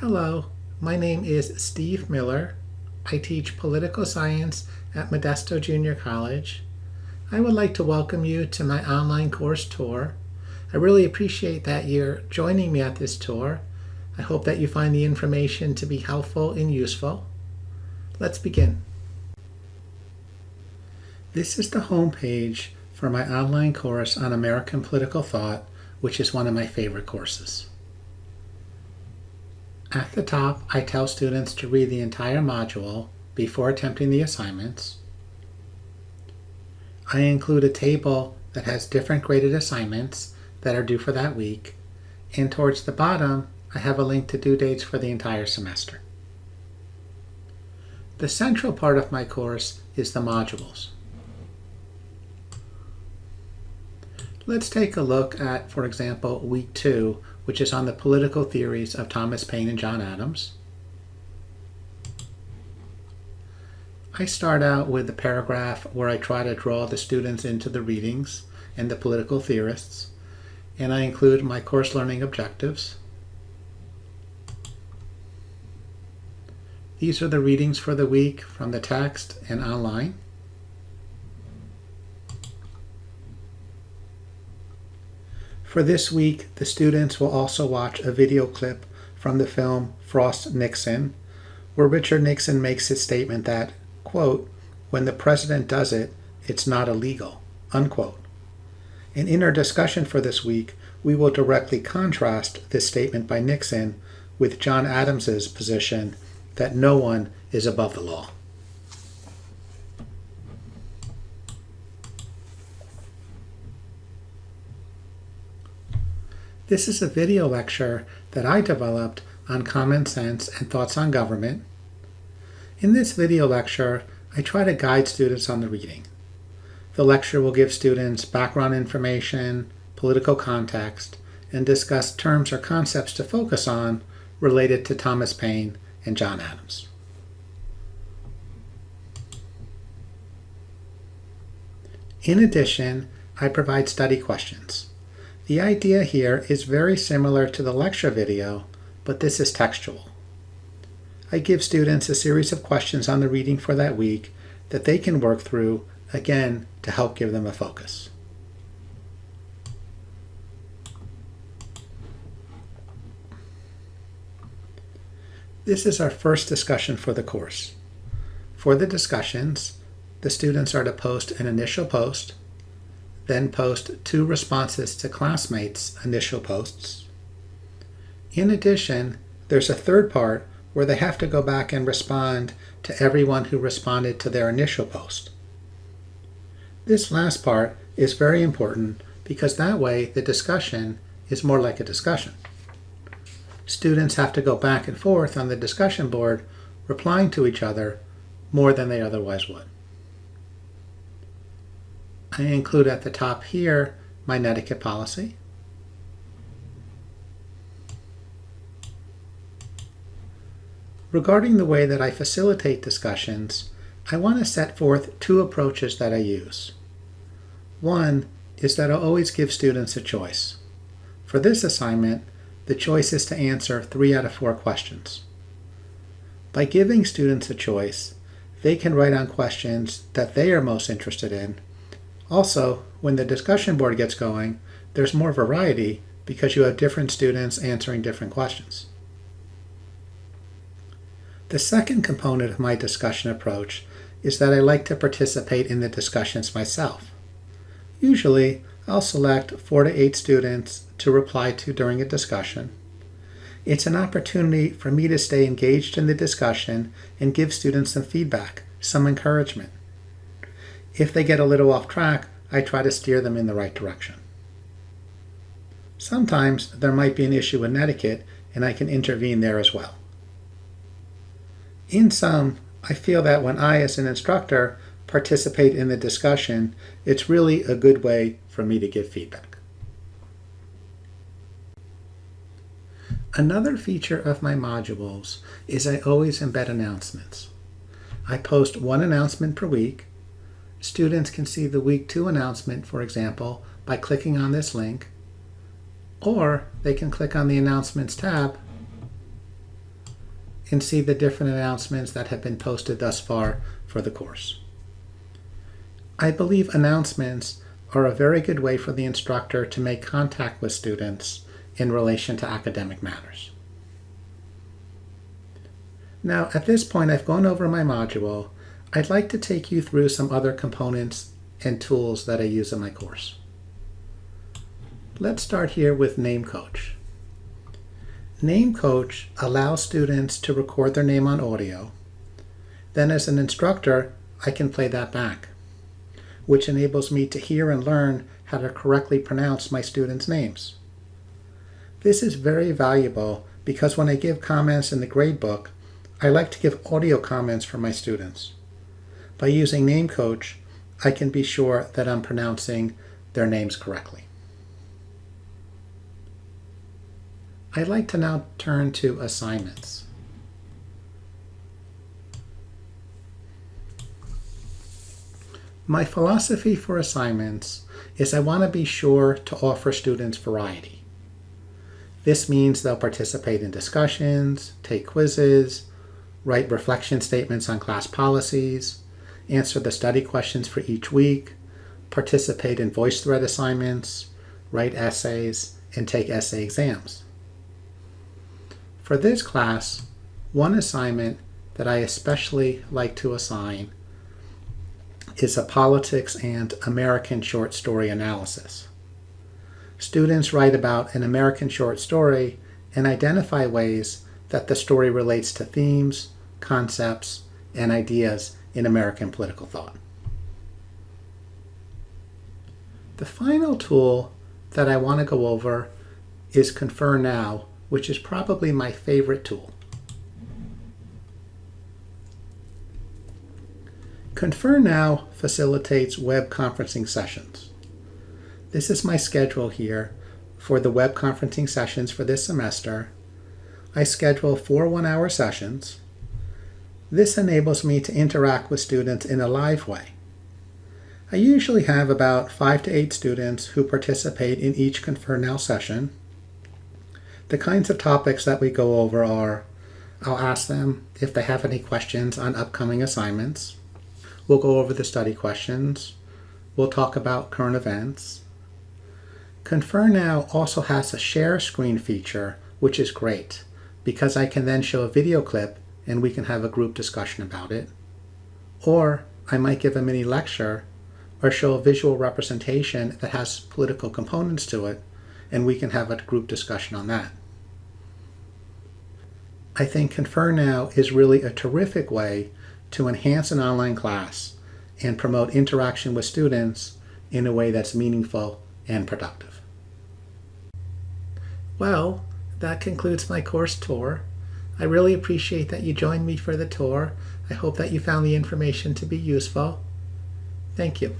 Hello, my name is Steve Miller. I teach political science at Modesto Junior College. I would like to welcome you to my online course tour. I really appreciate that you're joining me at this tour. I hope that you find the information to be helpful and useful. Let's begin. This is the home page for my online course on American political thought, which is one of my favorite courses. At the top, I tell students to read the entire module before attempting the assignments. I include a table that has different graded assignments that are due for that week, and towards the bottom, I have a link to due dates for the entire semester. The central part of my course is the modules. Let's take a look at, for example, week 2, which is on the political theories of Thomas Paine and John Adams. I start out with the paragraph where I try to draw the students into the readings and the political theorists, and I include my course learning objectives. These are the readings for the week from the text and online. For this week, the students will also watch a video clip from the film Frost-Nixon, where Richard Nixon makes his statement that, quote, "When the president does it, it's not illegal," unquote. And in our discussion for this week, we will directly contrast this statement by Nixon with John Adams's position that no one is above the law. This is a video lecture that I developed on common sense and thoughts on government. In this video lecture, I try to guide students on the reading. The lecture will give students background information, political context, and discuss terms or concepts to focus on related to Thomas Paine and John Adams. In addition, I provide study questions. The idea here is very similar to the lecture video, but this is textual. I give students a series of questions on the reading for that week that they can work through, again, to help give them a focus. This is our first discussion for the course. For the discussions, the students are to post an initial post, then post 2 responses to classmates' initial posts. In addition, there's a third part where they have to go back and respond to everyone who responded to their initial post. This last part is very important because that way the discussion is more like a discussion. Students have to go back and forth on the discussion board, replying to each other more than they otherwise would. I include at the top here my netiquette policy. Regarding the way that I facilitate discussions, I want to set forth 2 approaches that I use. One is that I'll always give students a choice. For this assignment, the choice is to answer 3 out of 4 questions. By giving students a choice, they can write on questions that they are most interested in. Also, when the discussion board gets going, there's more variety because you have different students answering different questions. The second component of my discussion approach is that I like to participate in the discussions myself. Usually, I'll select 4 to 8 students to reply to during a discussion. It's an opportunity for me to stay engaged in the discussion and give students some feedback, some encouragement. If they get a little off track, I try to steer them in the right direction. Sometimes there might be an issue with etiquette, and I can intervene there as well. In sum, I feel that when I, as an instructor, participate in the discussion, it's really a good way for me to give feedback. Another feature of my modules is I always embed announcements. I post 1 announcement per week. Students can see the week 2 announcement, for example, by clicking on this link, or they can click on the announcements tab and see the different announcements that have been posted thus far for the course. I believe announcements are a very good way for the instructor to make contact with students in relation to academic matters. Now, at this point, I've gone over my module. I'd like to take you through some other components and tools that I use in my course. Let's start here with Name Coach. Name Coach allows students to record their name on audio. Then as an instructor, I can play that back, which enables me to hear and learn how to correctly pronounce my students' names. This is very valuable because when I give comments in the gradebook, I like to give audio comments for my students. By using Name Coach, I can be sure that I'm pronouncing their names correctly. I'd like to now turn to assignments. My philosophy for assignments is I want to be sure to offer students variety. This means they'll participate in discussions, take quizzes, write reflection statements on class policies, answer the study questions for each week, participate in VoiceThread assignments, write essays, and take essay exams. For this class, one assignment that I especially like to assign is a politics and American short story analysis. Students write about an American short story and identify ways that the story relates to themes, concepts, and ideas in American political thought. The final tool that I want to go over is Confer Now, which is probably my favorite tool. Confer Now facilitates web conferencing sessions. This is my schedule here for the web conferencing sessions for this semester. I schedule 4 one-hour sessions. This enables me to interact with students in a live way. I usually have about 5 to 8 students who participate in each Confer Now session. The kinds of topics that we go over are, I'll ask them if they have any questions on upcoming assignments. We'll go over the study questions. We'll talk about current events. Confer Now also has a share screen feature, which is great because I can then show a video clip and we can have a group discussion about it. Or I might give a mini lecture or show a visual representation that has political components to it, and we can have a group discussion on that. I think Confer Now is really a terrific way to enhance an online class and promote interaction with students in a way that's meaningful and productive. Well, that concludes my course tour. I really appreciate that you joined me for the tour. I hope that you found the information to be useful. Thank you.